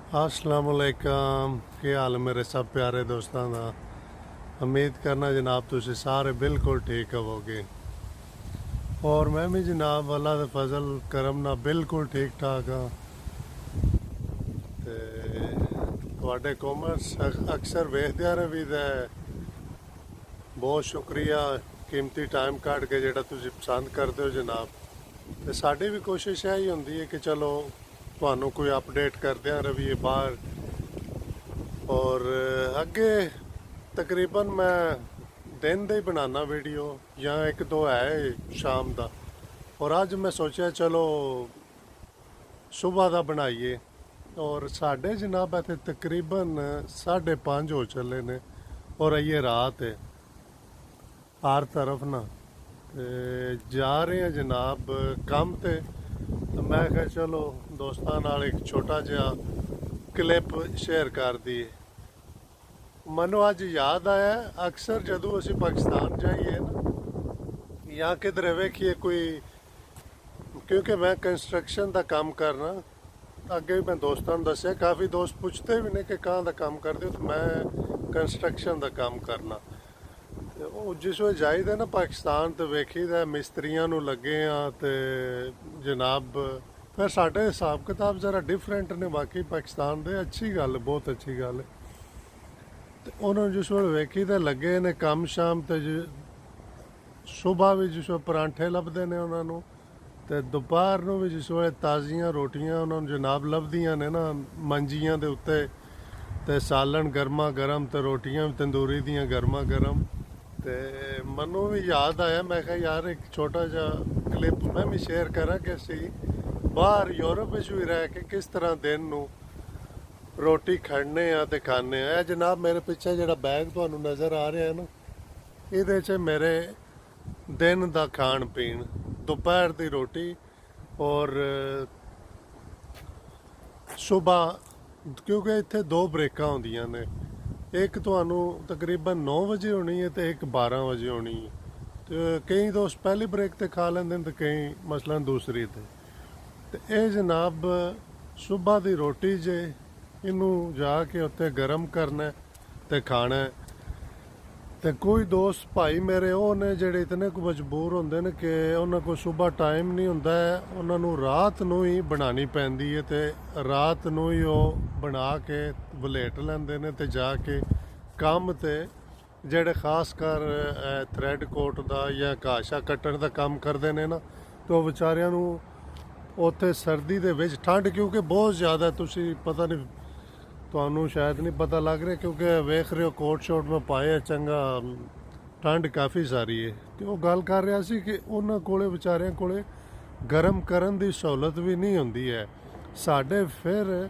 अस्सलामुअलैकुम की हाल है मेरे सब प्यारे दोस्तों का। उम्मीद करना जनाब तुसी सारे बिल्कुल ठीक होवोगे और मैं भी जनाब अल्लाह दे फजल करम ना बिल्कुल ठीक ठाक हाँ। ते तुहाडे कॉमर्स अक्सर वेखदे रहे भी ते बहुत शुक्रिया कीमती टाइम कढ़ के जेड़ा तुसी पसंद करते हो जनाब। ते साडी भी कोशिश यही होंदी है कि चलो ਤੁਹਾਨੂੰ कोई अपडेट करदे रहिए बाहर। और अगे तकरीबन मैं दिन दे ही बनाना वीडियो या एक दो है शाम का। और अज मैं सोचा चलो सुबह का बनाइए। और साढ़े जनाब इतने तकरीबन 5:30 हो चले ने और ये रात है हर तरफ ना। ते जा रहे हैं जनाब काम ते। तो मैं कहा चलो दोस्तों नाल एक छोटा जिहा क्लिप शेयर कर दी। मनो अज याद आया अक्सर जदों असी पाकिस्तान जाइए ना या किधरे वेखिए कोई, क्योंकि मैं कंस्ट्रक्शन का काम करना अगे भी मैं दोस्तों दसिया, काफ़ी दोस्त पूछते भी ने कि कहाँ का काम करते हो, तो मैं कंस्ट्रक्शन का काम करना। जिस वे जाइदा ना पाकिस्तान तो वेखीदा मिस्त्रियां नूं लगे हाँ तो जनाब फिर साढ़े हिसाब किताब जरा डिफरेंट ने बाकी पाकिस्तान दे। अच्छी गल, बहुत अच्छी गल। तो उन्होंने जिस वे वेखीदा लगे ने काम शाम तो सुबह भी जिस वे परांठे लभदे ने उन्होंने, तो दोपहर नूं भी जिस वे ताज़ियां रोटियां उन्होंने जनाब लभदियां ने ना मंजियां दे उत्ते, ते सालन गर्मा गर्म तो रोटियां भी तंदूरी दियां गर्मा गर्म। तो मनु भी याद आया, मैं कहा यार एक छोटा जा क्लिप मैं भी शेयर करा कि असी बाहर यूरोप में भी रह के किस तरह दिन नूं रोटी खड़ने तो खाने। जनाब मेरे पिछे जो बैग तुहानूं नज़र आ रहा है ना, ये मेरे दिन का खान पीन, दोपहर की रोटी और सुबह, क्योंकि इत्थे 2 ब्रेकां होंदियां ने, एक तो तकरीबन 9 बजे होनी है तो एक 12 बजे होनी है। तो कई दोस्त पहली ब्रेक तो खा लेंदे तो कई मसलन दूसरी ते। तो ये जनाब सुबह की रोटी जे इनू जाके उत्ते गर्म करना तो खाना। तो कोई दोस्त भाई मेरे वो ने जेडे इतने को मजबूर होंदे ने कि उन्होंने को सुबह टाइम नहीं होंदा है, उन्होंने रात नूं ही बनानी पैंदी है। तो रात नूं ही वो बना के वलेट लैंदे ने ते जाके काम ते जेडे खास कर थ्रैड कोट का या घाशा कट्टण का काम करते हैं ना, तो बेचारियां नूं उत्थे सर्दी दे विच ठंड, क्योंकि बहुत ज़्यादा तुसी पता नहीं तुहानूं शायद नहीं पता लग रहा, क्योंकि वेख रहे हो कोट शोट में पाए चंगा ठंड काफ़ी सारी है। तो वो गल कर रहा सी कि उन्होंने कोले बेचारियां कोले गर्म करन दी सहूलत भी नहीं होंदी है। साढ़े फिर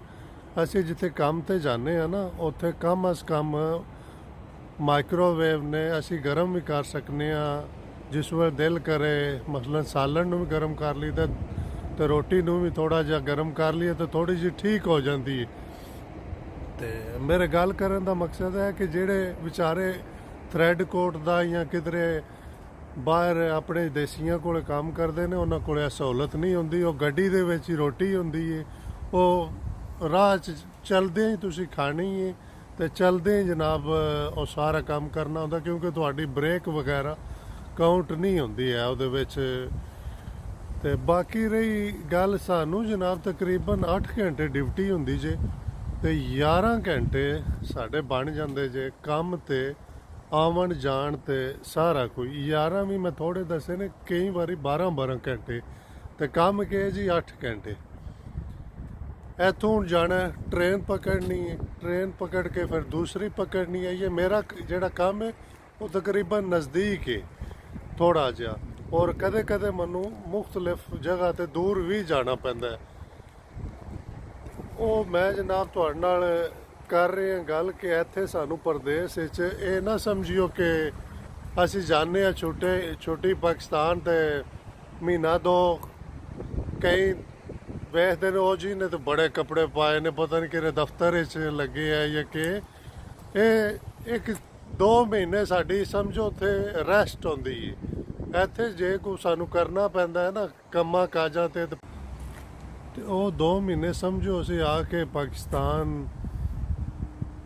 असी जिथे काम ते जाने हैं ना, उत्थे कम अज़ कम माइक्रोवेव ने असी गर्म भी कर सकने हाँ। जिस वे दिल करे मसलन सालन भी गर्म कर लीदा तो रोटी नूं भी थोड़ा जिहा गर्म कर लिए तो थोड़ी जी ठीक हो जाती है। तो मेरे गल करन दा मकसद है कि जेड़े बेचारे थ्रैड कोट का या किधरे बाहर अपने देसियां कोले काम करते हैं, उन्होंने कोले सहूलत नहीं होंदी, वो गड्डी दे विच ही रोटी होंदी है, वो राह चलदे ही तुसी खानी है तो चलदे ही जनाब वो सारा काम करना होंदा, क्योंकि तुहाडी ब्रेक वगैरह काउंट नहीं होंदी है उहदे विच। ते बाकी रही गल सानू जनाब तकरीबन 8 घंटे ड्यूटी होंदी जे, तो 11 घंटे साढ़े बन जाते जे काम ते आवन जान ते सारा कोई। 11 भी मैं थोड़े दसे ने, कई बारी 12-12 घंटे। तो काम के जी 8 घंटे। इतों हूँ जाना ट्रेन पकड़नी है, ट्रेन पकड़ के फिर दूसरी पकड़नी है। ये मेरा जोड़ा काम है वो तकरीबन नज़दीक है थोड़ा जहा, और कदे कदे मनु मुख्तलिफ जगह ते दूर भी जाना पैंदा है। ਉਹ मैं जनाब ਤੁਹਾਡੇ ਨਾਲ कर रहे हैं गल कि ਇੱਥੇ ਸਾਨੂੰ ਪ੍ਰਦੇਸ਼ ਵਿੱਚ ਇਹ ਨਾ ਸਮਝਿਓ ਕਿ ਅਸੀਂ ਜਾਣੇ ਆ ਛੋਟੀ ਪਾਕਿਸਤਾਨ ਤੇ ਮਹੀਨਾ ਦੋ ਕਈ ਵੇਖਦੇ ਨੇ ਉਹ ਜੀ ਨੇ ਤੇ ਬੜੇ ਕੱਪੜੇ ਪਾਏ ਨੇ, ਪਤਾ ਨਹੀਂ ਕਿਹੜੇ ਦਫ਼ਤਰ ਵਿੱਚ ਲੱਗੇ ਆ ਜਾਂ ਕਿ ਇਹ 1-2 ਮਹੀਨੇ ਸਾਡੀ ਸਮਝੋ ਉੱਥੇ ਰੈਸਟ ਹੁੰਦੀ ਹੈ। ਇੱਥੇ ਜੇ ਕੋਈ ਸਾਨੂੰ ਕਰਨਾ ਪੈਂਦਾ ਹੈ ਨਾ ਕੰਮਾਂ ਕਾਜਾਂ ਤੇ ਤੇ ਉਹ 2 ਮਹੀਨੇ ਸਮਝੋ ਅਸੀਂ ਆ ਕੇ ਪਾਕਿਸਤਾਨ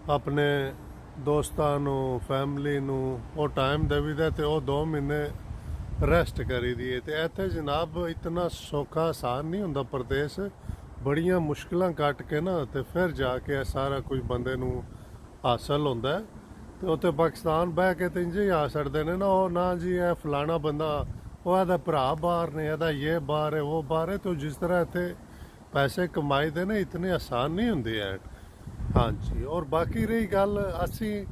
ਆਪਣੇ ਦੋਸਤਾਂ ਨੂੰ ਫੈਮਿਲੀ ਨੂੰ ਉਹ ਟਾਈਮ ਦੇਵੀਦਾ ਤੇ ਉਹ 2 ਮਹੀਨੇ ਰੈਸਟ ਕਰੀ ਦੀ ਹੈ। ਤੇ ਇੱਥੇ ਜਨਾਬ ਇਤਨਾ ਸੌਖਾ ਆਸਾਨ ਨਹੀਂ ਹੁੰਦਾ ਪ੍ਰਦੇਸ਼, ਬੜੀਆਂ ਮੁਸ਼ਕਲਾਂ ਕੱਟ ਕੇ ਨਾ ਤੇ ਫਿਰ ਜਾ ਕੇ ਇਹ ਸਾਰਾ ਕੁਝ ਬੰਦੇ ਨੂੰ ਹਾਸਲ ਹੁੰਦਾ ਹੈ। ਤੇ ਉੱਥੇ ਪਾਕਿਸਤਾਨ ਬਹਿ ਕੇ ਤੇ ਇੰਜ ਹੀ ਆ ਛੱਡਦੇ ਨੇ ਨਾ, ਉਹ ਨਾ ਜੀ ਇਹ ਫਲਾਣਾ ਬੰਦਾ, ਉਹ ਇਹਦਾ ਭਰਾ ਬਾਹਰ ਨੇ, ਇਹਦਾ ਇਹ ਬਾਹਰ ਹੈ, ਉਹ ਬਾਹਰ ਹੈ। ਤੇ ਜਿਸ ਤਰ੍ਹਾਂ ਇੱਥੇ ਪੈਸੇ ਕਮਾਈ ਦੇ ਨੇ ਇਤਨੇ ਆਸਾਨ ਨਹੀਂ ਹੁੰਦੇ ਐ। ਹਾਂਜੀ, ਔਰ ਬਾਕੀ ਰਹੀ ਗੱਲ ਅਸੀਂ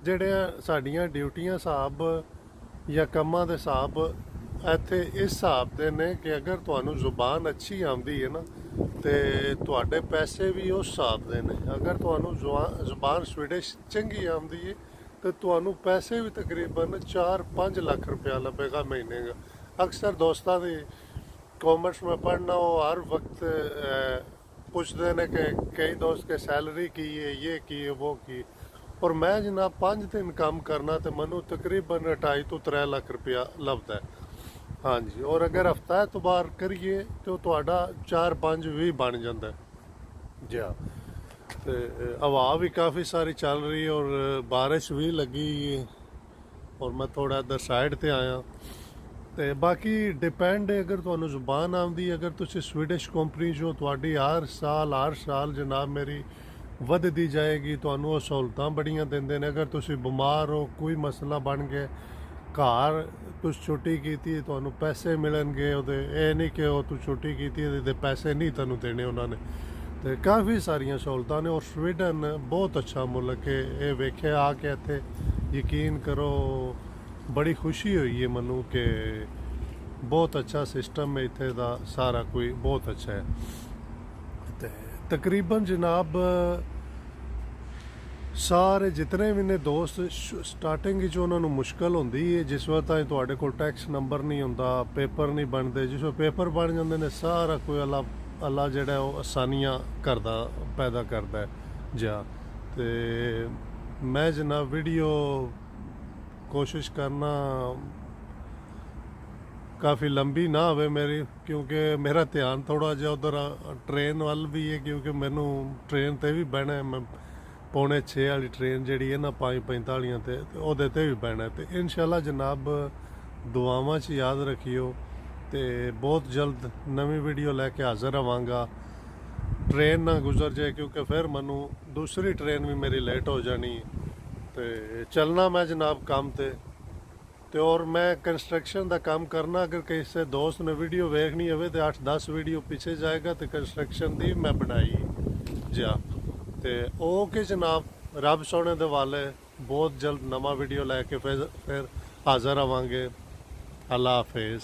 ਜਿਹੜੇ ਸਾਡੀਆਂ ਡਿਊਟੀਆਂ ਹਿਸਾਬ ਜਾਂ ਕੰਮਾਂ ਦੇ ਹਿਸਾਬ ਇੱਥੇ ਇਸ ਹਿਸਾਬ ਦੇ ਨੇ ਕਿ ਅਗਰ ਤੁਹਾਨੂੰ ਜ਼ੁਬਾਨ ਅੱਛੀ ਆਉਂਦੀ ਹੈ ਨਾ ਤੇ ਤੁਹਾਡੇ ਪੈਸੇ ਵੀ ਉਸ ਹਿਸਾਬ ਦੇ ਨੇ। ਅਗਰ ਤੁਹਾਨੂੰ ਜ਼ੁਬਾਨ ਸਵੀਡਿਸ਼ ਚੰਗੀ ਆਉਂਦੀ ਹੈ ਤੇ ਤੁਹਾਨੂੰ ਪੈਸੇ ਵੀ ਤਕਰੀਬਨ 4-5 ਲੱਖ ਰੁਪਇਆ ਲੱਭੇਗਾ ਮਹੀਨੇ ਦਾ। ਅਕਸਰ ਦੋਸਤਾਂ ਦੀ कॉमर्स में पढ़ना हो हर वक्त पूछते हैं कि कई दोस्त के सैलरी की है, ये की है, वो की। और मैं जनाब 5 दिन काम करना तो मैनू तकरीबन 2.5 ਤੋਂ 3 ਲੱਖ रुपया लभदा है। हाँ जी, और अगर हफ्ता एतबार करिए तो ਤੁਹਾਡਾ 4-5 भी बन जाता है जी। हाँ, तो हवा भी काफ़ी सारी चल रही है और बारिश भी लगी है और मैं थोड़ा इधर साइड ते आया। ਤੇ ਬਾਕੀ ਡਿਪੈਂਡ ਹੈ, ਅਗਰ ਤੁਹਾਨੂੰ ਜ਼ੁਬਾਨ ਆਉਂਦੀ, ਅਗਰ ਤੁਸੀਂ ਸਵੀਡਿਸ਼ ਕੰਪਨੀ ਜੋ ਤੁਹਾਡੀ ਹਰ ਸਾਲ ਜਨਾਬ ਮੇਰੀ ਵੱਧਦੀ ਜਾਏਗੀ, ਤੁਹਾਨੂੰ ਉਹ ਸਹੂਲਤਾਂ ਬੜੀਆਂ ਦਿੰਦੇ ਨੇ। ਅਗਰ ਤੁਸੀਂ ਬਿਮਾਰ ਹੋ, ਕੋਈ ਮਸਲਾ ਬਣ ਗਿਆ, ਘਰ ਤੁਸੀਂ ਛੁੱਟੀ ਕੀਤੀ, ਤੁਹਾਨੂੰ ਪੈਸੇ ਮਿਲਣਗੇ ਉਹਦੇ। ਇਹ ਨਹੀਂ ਕਿ ਉਹ ਤੂੰ ਛੁੱਟੀ ਕੀਤੀ ਇਹਦੇ ਪੈਸੇ ਨਹੀਂ ਤੁਹਾਨੂੰ ਦੇਣੇ ਉਹਨਾਂ ਨੇ। ਤੇ ਕਾਫੀ ਸਾਰੀਆਂ ਸਹੂਲਤਾਂ ਨੇ। ਔਰ ਸਵੀਡਨ ਬਹੁਤ ਅੱਛਾ ਮੁਲਕ ਹੈ, ਇਹ ਵੇਖਿਆ ਆ ਕੇ ਇੱਥੇ ਯਕੀਨ ਕਰੋ बड़ी खुशी हुई है मनु कि बहुत अच्छा सिस्टम है इत्थे दा, सारा कोई बहुत अच्छा है। ते तकरीबन जनाब सारे जितने भी ने दोस्त स्टार्टिंग च उन्होंने मुश्किल होंदी है जिस वक्त ताईं तुहाडे कोल टैक्स नंबर नहीं हुंदा, पेपर नहीं बनते। जिस वक्त पेपर बन जाते ने सारा कोई अल्लाह जेह्ड़ा ओह् आसानियां करदा पैदा करदा है जा। ते मैं जनाब वीडियो कोशिश करना काफ़ी लंबी ना होवे मेरी, क्योंकि मेरा ध्यान थोड़ा जिहा उधर ट्रेन वाल भी है, क्योंकि मैनू ट्रेन ते भी बहना है। मैं 5:45 वाली ट्रेन जिहड़ी है ना 5:45 ते ओहदे ते भी बहना है। तो इंशाल्लाह जनाब दुआवां च याद रखियो ते बहुत जल्द नवी वीडियो लैके हाज़र होवांगा। ट्रेन ना गुजर जाए क्योंकि फिर मैनू दूसरी ट्रेन भी मेरी लेट हो जानी। ਤੇ ਚੱਲਣਾ ਮੈਂ ਜਨਾਬ ਕੰਮ ਤੇ ਔਰ ਮੈਂ ਕੰਸਟਰਕਸ਼ਨ ਦਾ ਕੰਮ ਕਰਨਾ। ਅਗਰ ਕਿਸੇ ਦੋਸਤ ਨੇ ਵੀਡੀਓ ਵੇਖਣੀ ਹੋਵੇ ਤੇ 8-10 ਵੀਡੀਓ ਪਿੱਛੇ ਜਾਏਗਾ ਤੇ ਕੰਸਟਰਕਸ਼ਨ ਦੀ ਮੈਂ ਬਣਾਈ ਜਾ। ਤੇ ਓਕੇ ਜਨਾਬ, ਰੱਬ ਸੋਹਣੇ ਦੇ ਵਾਲੇ, ਬਹੁਤ ਜਲਦ ਨਵਾਂ ਵੀਡੀਓ ਲੈ ਕੇ ਫਿਰ ਹਾਜ਼ਰ ਆਵਾਂਗੇ। ਅੱਲਾ ਹਾਫਿਜ਼।